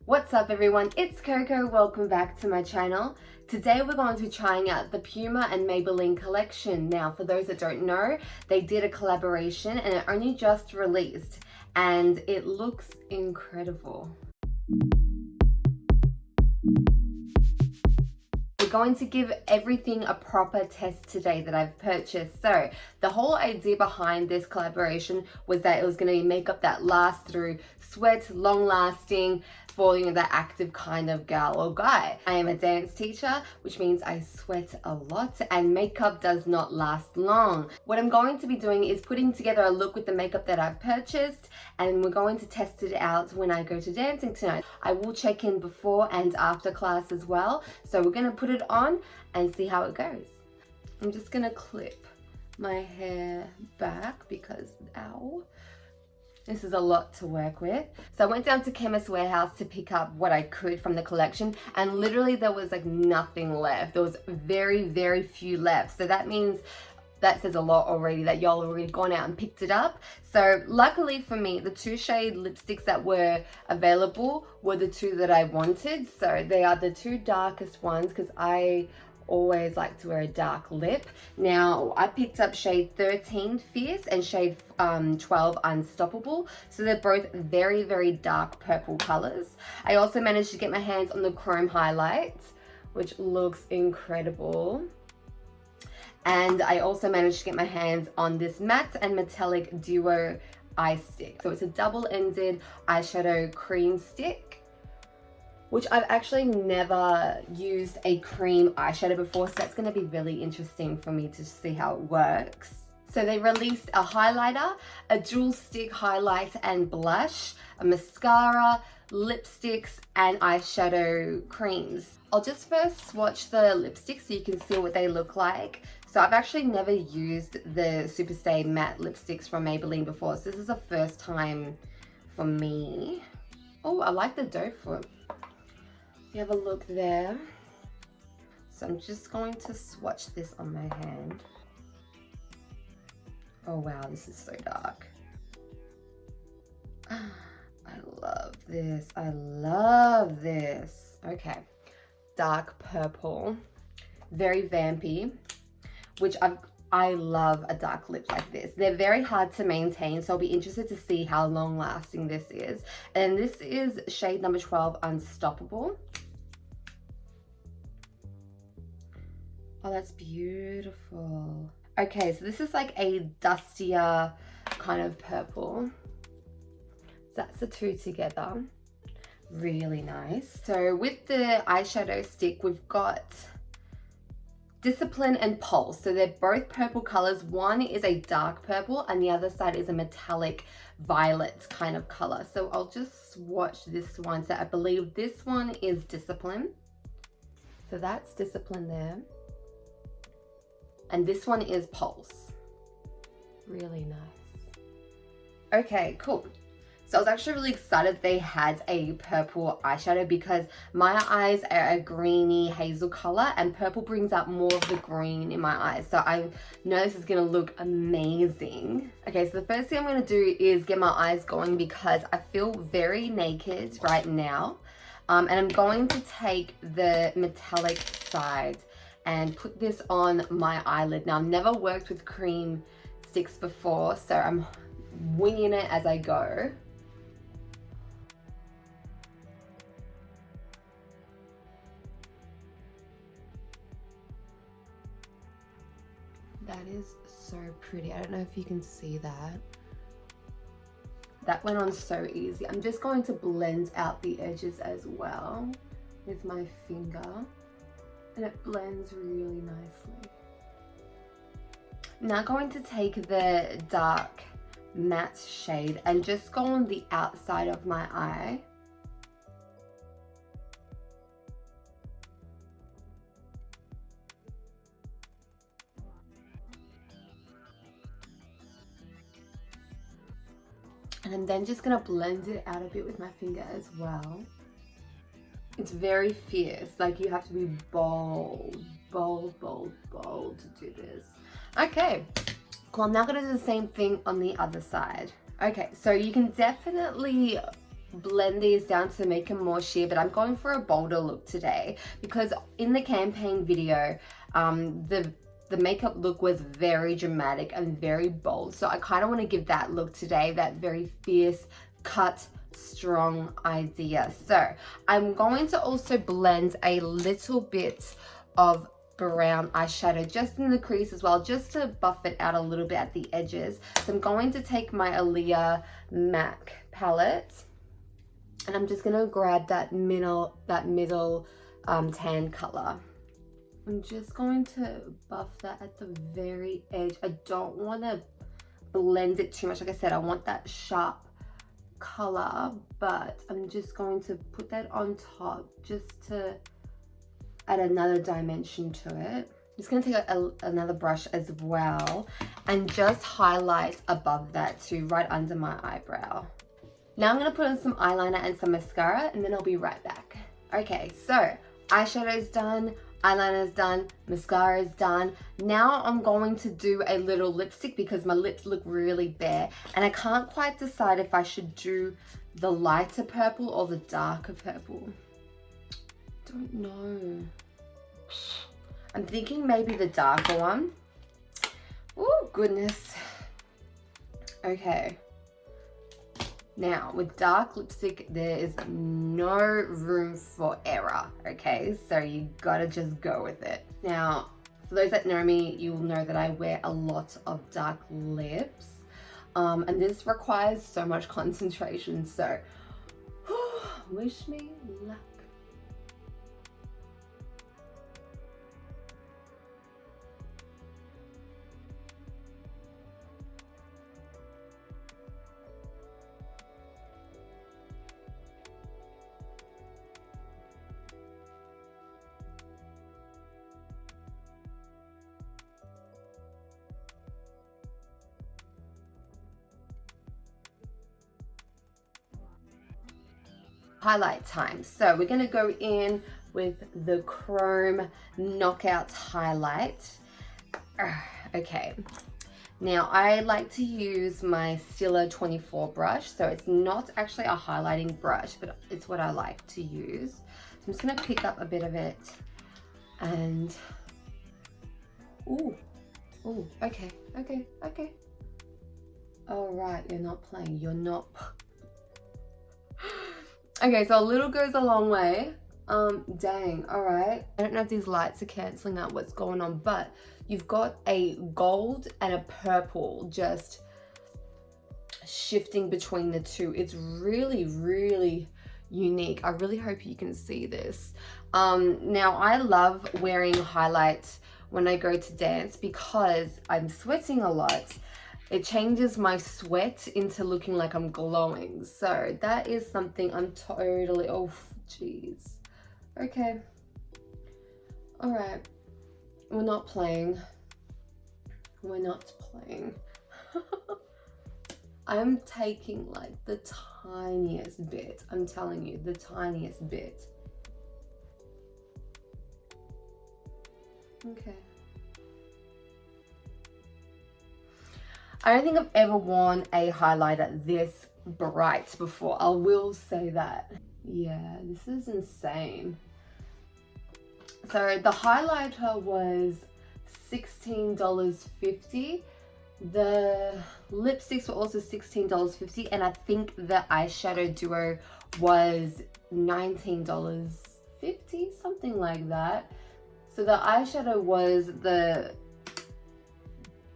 What's up everyone, it's Coco, welcome back to my channel. Today we're going to be trying out the Puma and Maybelline collection. Now for those that don't know, they did a collaboration and it only just released and it looks incredible. We're going to give everything a proper test today that I've purchased. So the whole idea behind this collaboration was that it was going to be makeup that lasts through sweat, long lasting, for that active kind of gal or guy. I am a dance teacher, which means I sweat a lot and makeup does not last long. What I'm going to be doing is putting together a look with the makeup that I've purchased, and we're going to test it out when I go to dancing tonight. I will check in before and after class as well. So we're gonna put it on and see how it goes. I'm just gonna clip my hair back because, ow. This is a lot to work with. So I went down to Chemist Warehouse to pick up what I could from the collection, and literally there was like nothing left. There was very few left. So that means that says a lot already that y'all already gone out and picked it up. So luckily for me, the two shade lipsticks that were available were the two that I wanted. So they are the two darkest ones because I always like to wear a dark lip. Now I picked up shade 13 Fierce and shade 12 Unstoppable, so they're both very dark purple colors. I also managed to get my hands on the chrome highlight, which looks incredible, and I also managed to get my hands on this matte and metallic duo eye stick. So it's a double-ended eyeshadow cream stick, which I've actually never used a cream eyeshadow before, so that's gonna be really interesting for me to see how it works. So they released a highlighter, a dual stick highlight and blush, a mascara, lipsticks, and eyeshadow creams. I'll just first swatch the lipsticks so you can see what they look like. So I've actually never used the Superstay matte lipsticks from Maybelline before, so this is the first time for me. Oh, I like the doe foot. You have a look there. So I'm just going to swatch this on my hand. Oh wow, this is so dark. I love this. I love this. Okay, dark purple, very vampy, which I love a dark lip like this. They're very hard to maintain, so I'll be interested to see how long lasting this is. And this is shade number 12, Unstoppable. Oh, that's beautiful. Okay, so this is like a dustier kind of purple. So that's the two together. Really nice. So with the eyeshadow stick, we've got Discipline and Pulse. So they're both purple colors. One is a dark purple and the other side is a metallic violet kind of color. So I'll just swatch this one. So I believe this one is Discipline. So that's Discipline there. And this one is Pulse. Really nice. Okay, cool. So I was actually really excited they had a purple eyeshadow because my eyes are a greeny hazel color and purple brings out more of the green in my eyes. So I know this is gonna look amazing. Okay, so the first thing I'm gonna do is get my eyes going because I feel very naked right now. And I'm going to take the metallic side and put this on my eyelid. Now I've never worked with cream sticks before, so I'm winging it as I go. That is so pretty. I don't know if you can see that. That went on so easy. I'm just going to blend out the edges as well with my finger. And it blends really nicely. Now going to take the dark matte shade and just go on the outside of my eye. And I'm then just gonna blend it out a bit with my finger as well. It's very fierce, like you have to be bold to do this. Okay, cool. I'm now gonna do the same thing on the other side. Okay, so you can definitely blend these down to make them more sheer, but I'm going for a bolder look today because in the campaign video, the makeup look was very dramatic and very bold. So I kind of want to give that look today, that very fierce, cut, strong idea. So I'm going to also blend a little bit of brown eyeshadow just in the crease as well, just to buff it out a little bit at the edges. So I'm going to take my Aaliyah MAC palette and I'm just gonna grab that middle tan color. I'm just going to buff that at the very edge. I don't want to blend it too much. Like I said, I want that sharp color, but I'm just going to put that on top just to add another dimension to it. I'm just going to take another brush as well and just highlight above that too, right under my eyebrow. Now I'm going to put on some eyeliner and some mascara and then I'll be right back. Okay, so eyeshadow's done, eyeliner's done, mascara's done. Now I'm going to do a little lipstick because my lips look really bare and I can't quite decide if I should do the lighter purple or the darker purple. Don't know. I'm thinking maybe the darker one. Oh goodness. Okay. Now with dark lipstick, there is no room for error. Okay, so you gotta just go with it. Now, for those that know me, you'll know that I wear a lot of dark lips, and this requires so much concentration. So, wish me luck. Highlight time. So we're gonna go in with the Chrome Knockout highlight. Okay, now I like to use my Stila 24 brush. So it's not actually a highlighting brush, but it's what I like to use. So I'm just gonna pick up a bit of it and, ooh, okay. All right, you're not playing, you're not. Okay, so a little goes a long way. Dang, all right. I don't know if these lights are canceling out what's going on, but you've got a gold and a purple just shifting between the two. It's really, really unique. I really hope you can see this. Now, I love wearing highlights when I go to dance because I'm sweating a lot. It changes my sweat into looking like I'm glowing. So that is something I'm totally, oh, jeez. Okay. All right. We're not playing. We're not playing. I'm taking like the tiniest bit. I'm telling you, the tiniest bit. Okay. I don't think I've ever worn a highlighter this bright before. I will say that. Yeah, this is insane. So the highlighter was $16.50. The lipsticks were also $16.50, and I think the eyeshadow duo was $19.50, something like that. So the eyeshadow was the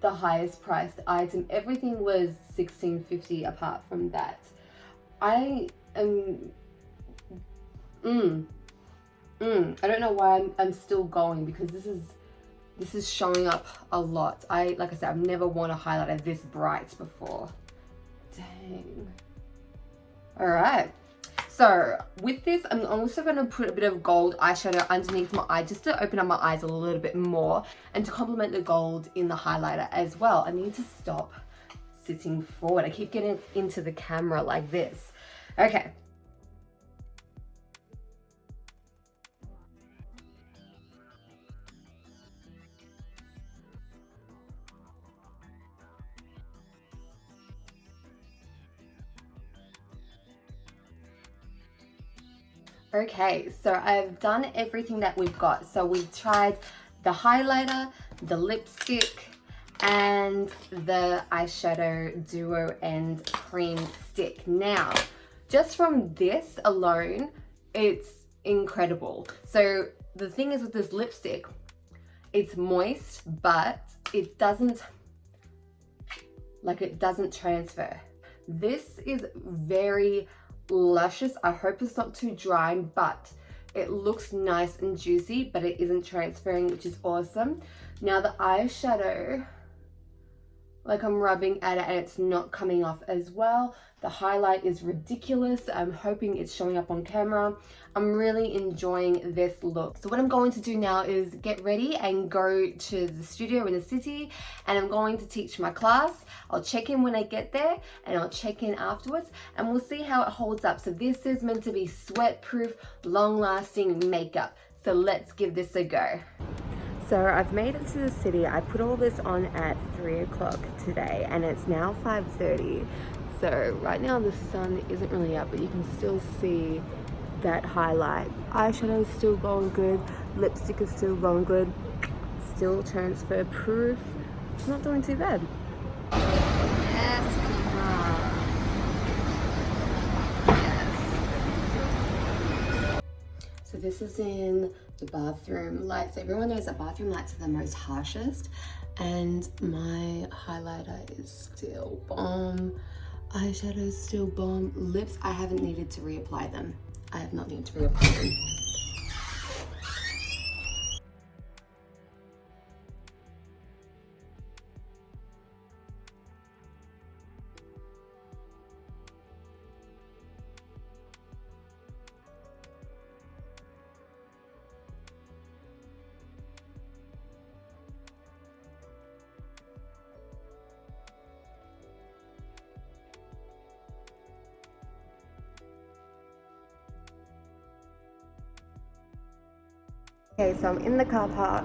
highest priced item. Everything was $16.50 apart from that. I am I don't know why I'm still going, because this is showing up a lot. Like I said, I've never worn a highlighter this bright before. Dang. All right. So with this, I'm also going to put a bit of gold eyeshadow underneath my eye just to open up my eyes a little bit more and to complement the gold in the highlighter as well. I need to stop sitting forward. I keep getting into the camera like this. Okay. Okay, so I've done everything that we've got. So we've tried the highlighter, the lipstick, and the eyeshadow duo and cream stick. Now, just from this alone, it's incredible. So the thing is with this lipstick, it's moist, but it doesn't transfer. This is very luscious. I hope it's not too dry, but it looks nice and juicy, but it isn't transferring, which is awesome. Now the eyeshadow, like I'm rubbing at it and it's not coming off as well. The highlight is ridiculous. I'm hoping it's showing up on camera. I'm really enjoying this look. So what I'm going to do now is get ready and go to the studio in the city, and I'm going to teach my class. I'll check in when I get there and I'll check in afterwards, and we'll see how it holds up. So this is meant to be sweat-proof, long-lasting makeup. So let's give this a go. So I've made it to the city. I put all this on at 3 o'clock today and it's now 5:30. So right now the sun isn't really up, but you can still see that highlight. Eyeshadow is still going good. Lipstick is still going good. Still transfer proof. It's not doing too bad. Yes, yes. So this is in the bathroom lights. Everyone knows that bathroom lights are the most harshest, and my highlighter is still bomb. Eyeshadow is still bomb. Lips, I haven't needed to reapply them. I have not needed to reapply them. Okay, so I'm in the car park.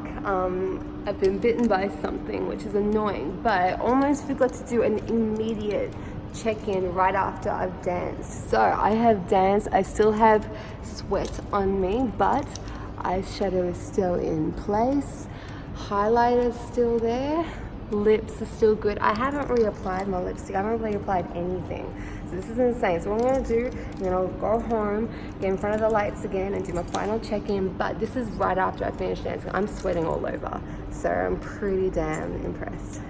I've been bitten by something, which is annoying, but I almost forgot to do an immediate check-in right after I've danced. So I have danced, I still have sweat on me, but eyeshadow is still in place. Highlighter is still there. Lips are still good. I haven't reapplied my lipstick. I haven't reapplied anything. So this is insane. So what I'm gonna do, I'm gonna go home, get in front of the lights again and do my final check-in, but this is right after I finish dancing. I'm sweating all over. So I'm pretty damn impressed.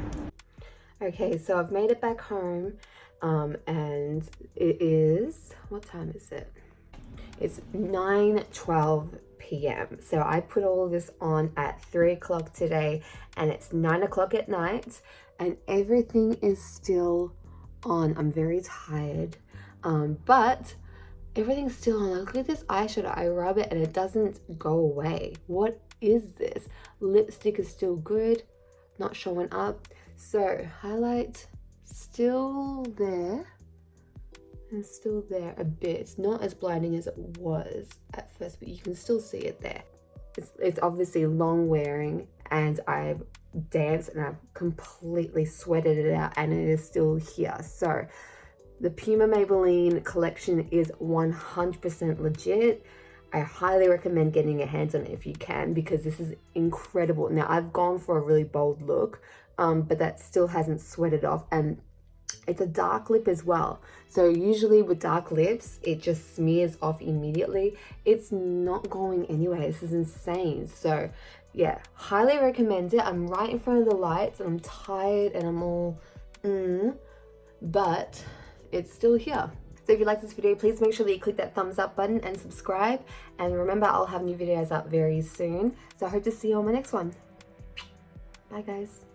Okay, so I've made it back home, and it is, what time is it? It's 9:12 p.m. So I put all of this on at 3 o'clock today, and it's 9 o'clock at night, and everything is still on. I'm very tired, but everything's still on. Look at this eyeshadow. I rub it and it doesn't go away. What is this? Lipstick is still good, not showing up. So highlight still there. And still there a bit. It's not as blinding as it was at first, but you can still see it there. It's obviously long wearing, and I've danced and I've completely sweated it out, and it is still here. So the Puma Maybelline collection is 100% legit. I highly recommend getting your hands on it if you can, because this is incredible. Now I've gone for a really bold look, but that still hasn't sweated off, and it's a dark lip as well. So usually with dark lips, it just smears off immediately. It's not going anywhere. This is insane. So yeah, highly recommend it. I'm right in front of the lights and I'm tired and I'm all, but it's still here. So if you like this video, please make sure that you click that thumbs up button and subscribe. And remember, I'll have new videos up very soon. So I hope to see you on my next one. Bye guys.